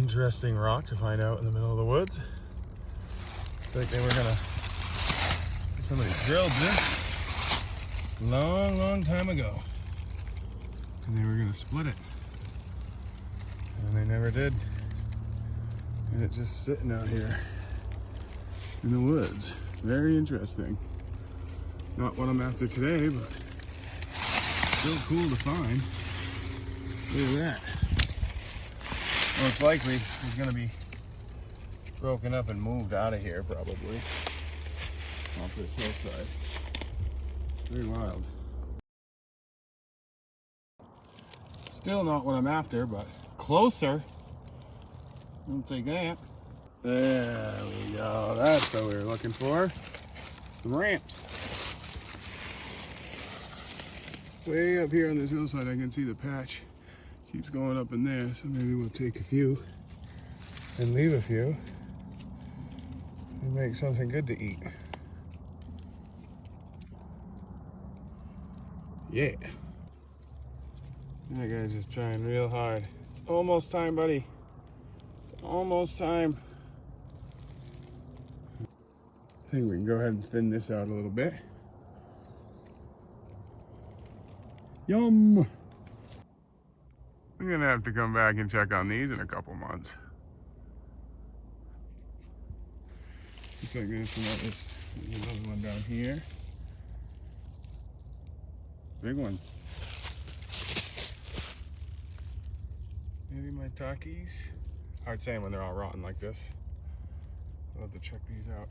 interesting rock to find out in the middle of the woods. Like they were gonna, somebody drilled this long time ago, and they were gonna split it, and they never did, and it's just sitting out here in the woods. Very interesting. Not what I'm after today, but still cool to find. Look at that. Most likely it's gonna be broken up and moved out of here probably off this hillside. Very wild. Still not what I'm after, but closer. I'll take that. There we go. That's what we were looking for. Some ramps. Way up here on this hillside, I can see the patch keeps going up in there, so maybe we'll take a few and leave a few and make something good to eat. Yeah. That guy's just trying real hard. It's almost time, buddy. It's almost time. I think we can go ahead and thin this out a little bit. Yum! I'm gonna have to come back and check on these in a couple months. Looks like there's another one down here. Big one. Maybe my Takis. Hard saying when they're all rotten like this. I'll have to check these out.